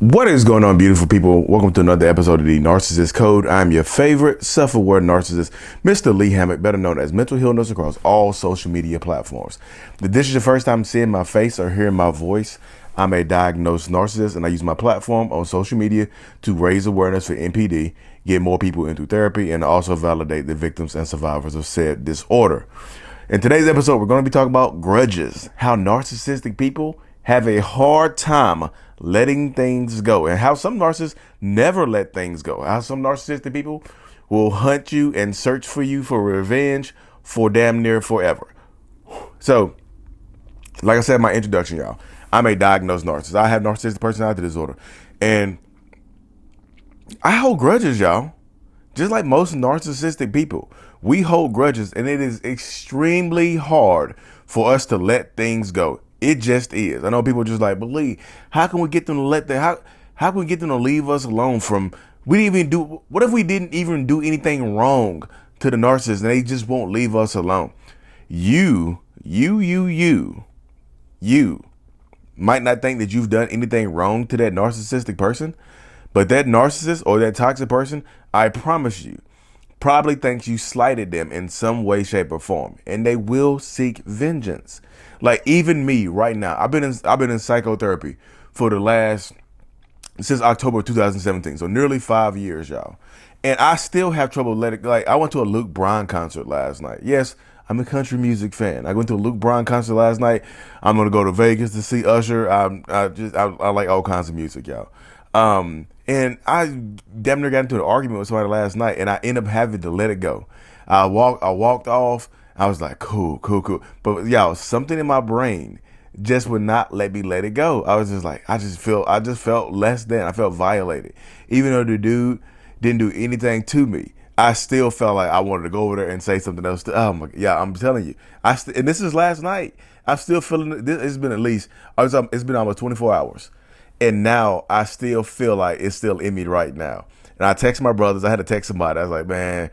What is going on, beautiful people? Welcome to another episode of the Narcissists Code. I'm your favorite self-aware narcissist, Mr. Lee Hammock, better known as Mental Healness across all social media platforms. If this is your first time seeing my face or hearing my voice, I'm a diagnosed narcissist, and I use my platform on social media to raise awareness for NPD, get more people into therapy, and also validate the victims and survivors of said disorder. In today's episode, we're going to be talking about grudges, how narcissistic people have a hard time letting things go, and how some narcissists never let things go. How some narcissistic people will hunt you and search for you for revenge for damn near forever. So, like I said in my introduction, y'all, I'm a diagnosed narcissist. I have narcissistic personality disorder, and I hold grudges, y'all. Just like most narcissistic people, we hold grudges, and it is extremely hard for us to let things go. It just is. I know people just like, but Lee, how can we get them to how can we get them to leave us alone from, what if we didn't even do anything wrong to the narcissist and they just won't leave us alone? You might not think that you've done anything wrong to that narcissistic person, but that narcissist or that toxic person, I promise you, probably thinks you slighted them in some way, shape, or form, and they will seek vengeance. Like even me right now, I've been in psychotherapy for since October 2017, so nearly 5 years, y'all, and I still have trouble letting. Like I went to a Luke Bryan concert last night. Yes, I'm a country music fan. I went to a Luke Bryan concert last night. I'm gonna go to Vegas to see Usher. I like all kinds of music, y'all. And I damn near got into an argument with somebody last night, and I ended up having to let it go. I walked off. I was like, cool. But y'all, something in my brain just would not let me let it go. I was just like, I just felt less than. I felt violated. Even though the dude didn't do anything to me, I still felt like I wanted to go over there and say something else. Oh my, yeah, I'm telling you. And this is last night. I'm still feeling it. It's been it's been almost 24 hours. And now I still feel like it's still in me right now. And I text my brothers. I had to text somebody. I was like, man,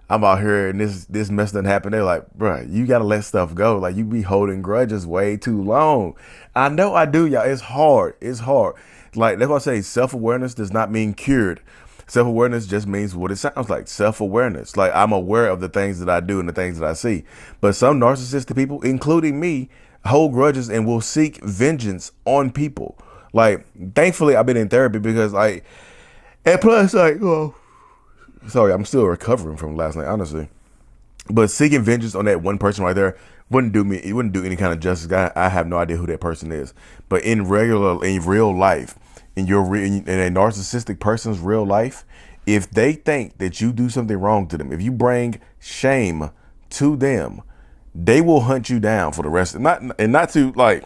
I'm out here and this mess done happened. They're like, bro, you got to let stuff go. Like you be holding grudges way too long. I know I do, y'all. It's hard. Like that's why I say self-awareness does not mean cured. Self-awareness just means what it sounds like. Self-awareness. Like I'm aware of the things that I do and the things that I see. But some narcissistic people, including me, hold grudges and will seek vengeance on people. Like, thankfully, I've been in therapy because and plus, sorry, I'm still recovering from last night, honestly. But seeking vengeance on that one person right there wouldn't do any kind of justice. I have no idea who that person is. But in real life, in a narcissistic person's real life, if they think that you do something wrong to them, if you bring shame to them, they will hunt you down for the rest. Not to like.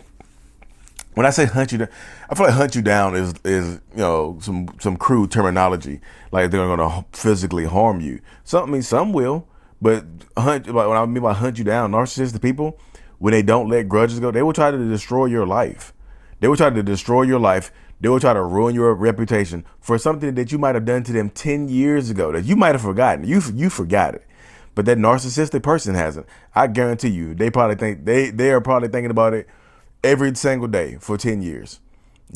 When I say hunt you down, I feel like hunt you down is some crude terminology. Like they're going to physically harm you. Some will, but when I mean by hunt you down, narcissistic people, when they don't let grudges go, they will try to destroy your life. They will try to destroy your life. They will try to ruin your reputation for something that you might have done to them 10 years ago that you might have forgotten. You forgot it, but that narcissistic person hasn't. I guarantee you, they are probably thinking about it every single day for 10 years.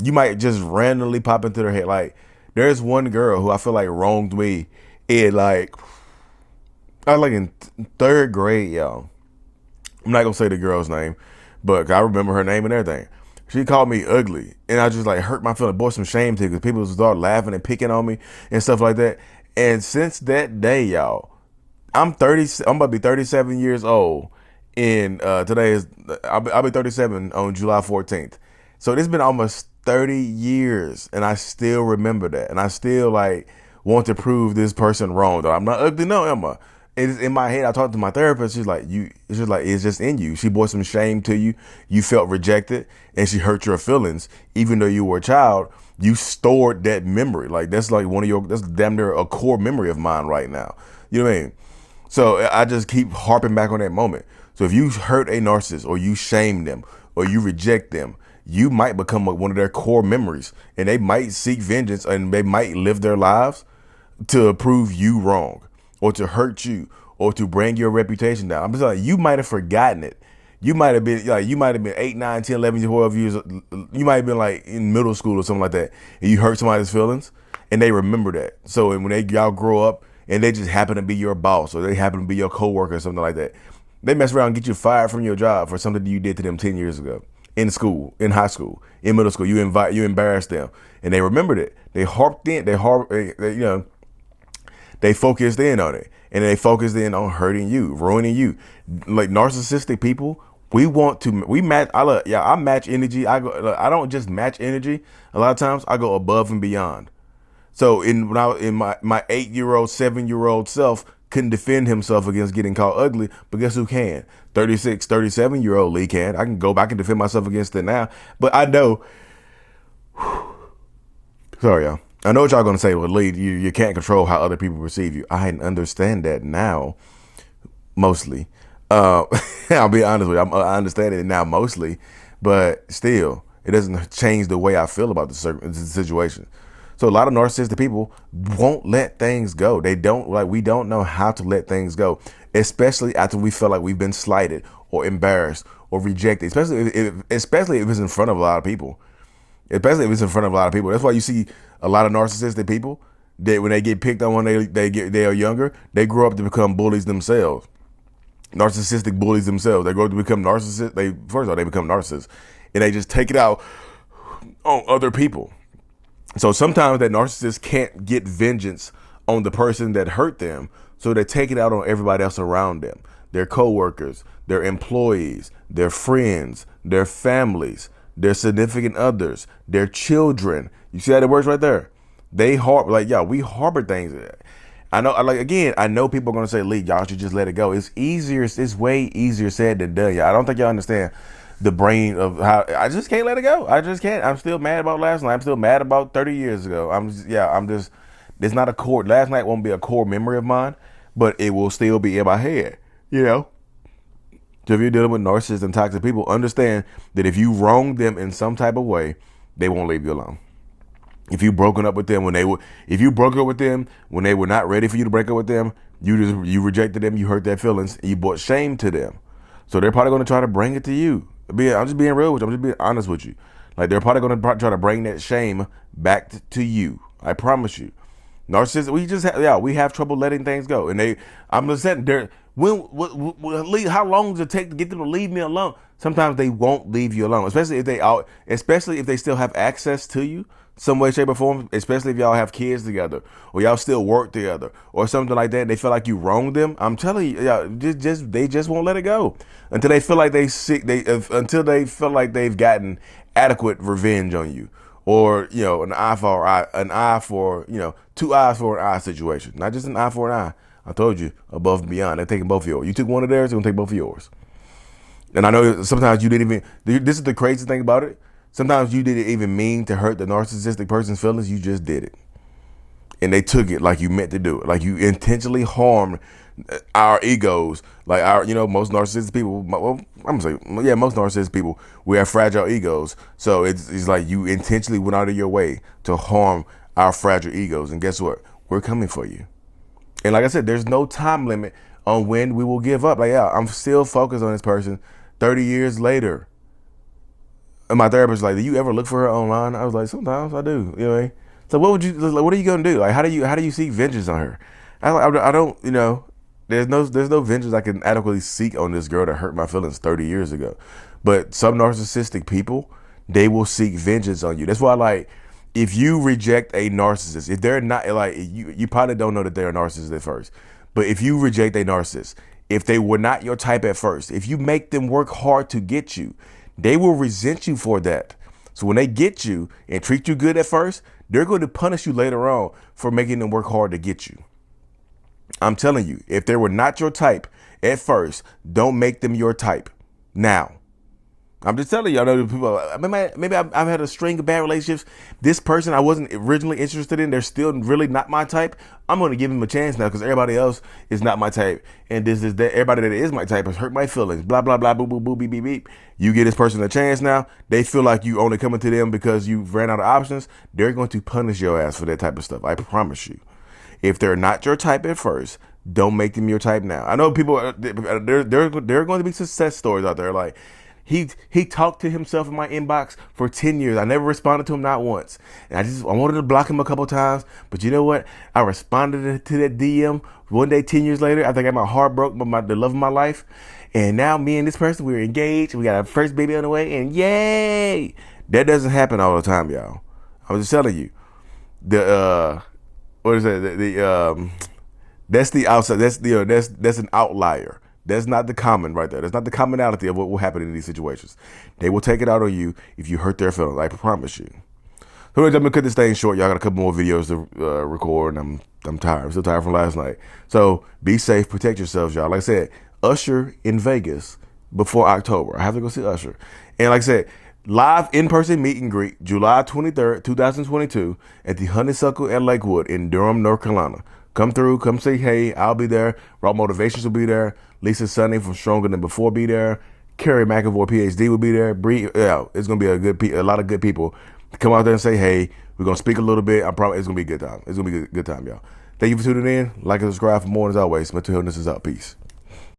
You might just randomly pop into their head. Like there's one girl who I feel like wronged me in I was like in third grade, y'all. I'm not gonna say the girl's name, but I remember her name and everything. She called me ugly, and I just like hurt my feelings, brought some shame to it because people start laughing and picking on me and stuff like that. And since that day, y'all, I'm about to be 37 years old. I'll be 37 on July 14th. So it's been almost 30 years, and I still remember that, and I still want to prove this person wrong. Though I'm not ugly, no, Emma. It's in my head. I talked to my therapist. She's like, it's just in you. She brought some shame to you. You felt rejected, and she hurt your feelings. Even though you were a child, you stored that memory. Like that's that's damn near a core memory of mine right now. You know what I mean? So I just keep harping back on that moment. So if you hurt a narcissist or you shame them or you reject them, you might become one of their core memories, and they might seek vengeance, and they might live their lives to prove you wrong or to hurt you or to bring your reputation down. I'm just like, you might have forgotten it. You might have been like, you might have been 8, 9, 10, 11, 12 years. You might have been like in middle school or something like that, and you hurt somebody's feelings, and they remember that. So and when y'all grow up, and they just happen to be your boss, or they happen to be your coworker or something like that, they mess around and get you fired from your job for something that you did to them 10 years ago in school, in high school, in middle school. You embarrassed them, and they remembered it. They they focused in on it, and they focused in on hurting you, ruining you. Like narcissistic people, we match. I match energy. I don't just match energy. A lot of times I go above and beyond. So when I was in my 8-year-old, 7-year-old self couldn't defend himself against getting called ugly, but guess who can? 36, 37-year-old Lee can. I can go back and defend myself against it now. But I know, sorry y'all, I know what y'all gonna say. Well, Lee, you can't control how other people perceive you. I understand that now, mostly. I'll be honest with you. I understand it now mostly, but still, it doesn't change the way I feel about the situation. So a lot of narcissistic people won't let things go. They don't we don't know how to let things go, especially after we feel like we've been slighted or embarrassed or rejected, especially if it's in front of a lot of people. Especially if it's in front of a lot of people. That's why you see a lot of narcissistic people that when they get picked on when they are younger, they grow up to become bullies themselves. Narcissistic bullies themselves. They grow up to become narcissists. First of all, they become narcissists, and they just take it out on other people. So sometimes that narcissist can't get vengeance on the person that hurt them, so they take it out on everybody else around them, their coworkers, their employees, their friends, their families, their significant others, their children. You see how it works right there? They harbor, we harbor things. I know people are going to say, Lee, y'all should just let it go. It's way easier said than done. I don't think y'all understand the brain of how I just can't let it go. I just can't. I'm still mad about last night. I'm still mad about 30 years ago. It's not a core. Last night won't be a core memory of mine, but it will still be in my head, So if you're dealing with narcissists and toxic people, understand that if you wrong them in some type of way, they won't leave you alone. If you broke up with them when they were not ready for you to break up with them, you rejected them, you hurt their feelings, and you brought shame to them. So they're probably going to try to bring it to you. I'm just being real with you. I'm just being honest with you. Like they're probably going to try to bring that shame back to you. I promise you. Narcissists, we have trouble letting things go. And I'm just saying, how long does it take to get them to leave me alone? Sometimes they won't leave you alone, especially if they still have access to you some way, shape, or form, especially if y'all have kids together or y'all still work together or something like that. They feel like you wronged them. I'm telling you, they just won't let it go until they feel like until they feel like they've gotten adequate revenge on you, or an eye for two eyes for an eye situation, not just an eye for an eye. I told you, above and beyond. They're taking both of yours. You took one of theirs, they're gonna take both of yours. And I know sometimes you didn't even. This is the crazy thing about it. Sometimes you didn't even mean to hurt the narcissistic person's feelings. You just did it. And they took it like you meant to do it. Like you intentionally harmed our egos. Like most narcissistic people, most narcissistic people, we have fragile egos. So it's like you intentionally went out of your way to harm our fragile egos. And guess what? We're coming for you. And like I said, there's no time limit on when we will give up. I'm still focused on this person 30 years later. And my therapist was like, do you ever look for her online? I was like, sometimes I do. So what are you gonna do? Like, how do you seek vengeance on her? I don't. There's no vengeance I can adequately seek on this girl that hurt my feelings 30 years ago. But some narcissistic people, they will seek vengeance on you. That's why, if you reject a narcissist, if they're not you probably don't know that they're a narcissist at first. But if you reject a narcissist, if they were not your type at first, if you make them work hard to get you, they will resent you for that. So when they get you and treat you good at first, they're going to punish you later on for making them work hard to get you. I'm telling you, if they were not your type at first, don't make them your type now. I'm just telling you, I know people, maybe I've had a string of bad relationships. This person I wasn't originally interested in, they're still really not my type. I'm going to give them a chance now because everybody else is not my type. And everybody that is my type has hurt my feelings. Blah, blah, blah, boo, boo, boo, beep, beep, beep. You give this person a chance now. They feel like you only coming to them because you ran out of options. They're going to punish your ass for that type of stuff. I promise you. If they're not your type at first, don't make them your type now. I know people, there are going to be success stories out there. Like, he talked to himself in my inbox for 10 years. I never responded to him, not once. And I wanted to block him a couple times. But you know what? I responded to that DM one day, 10 years later. I think I got my heart broke by the love of my life. And now me and this person, we're engaged. We got our first baby on the way. And yay! That doesn't happen all the time, y'all. I was just telling you. What is that? That's the outside. That's an outlier. That's not the common right there. That's not the commonality of what will happen in these situations. They will take it out on you if you hurt their feelings. I promise you. So I'm gonna cut this thing short. Y'all got a couple more videos to record, and I'm tired. I'm still tired from last night. So be safe, protect yourselves, y'all. Like I said, Usher in Vegas before October. I have to go see Usher, and like I said, live in-person meet and greet July 23rd, 2022 at the Honeysuckle at Lakewood in Durham, North Carolina. Come through, come say hey. I'll be there. Raw Motivations will be there. Lisa Sunny from Stronger Than Before be there. Carrie McAvoy, PhD, will be there. It's gonna be a lot of good people. Come out there and say hey. We're gonna speak a little bit. I promise it's gonna be a good time. It's gonna be a good time, y'all. Thank you for tuning in. Like and subscribe for more. As always, mental illness is out. Peace.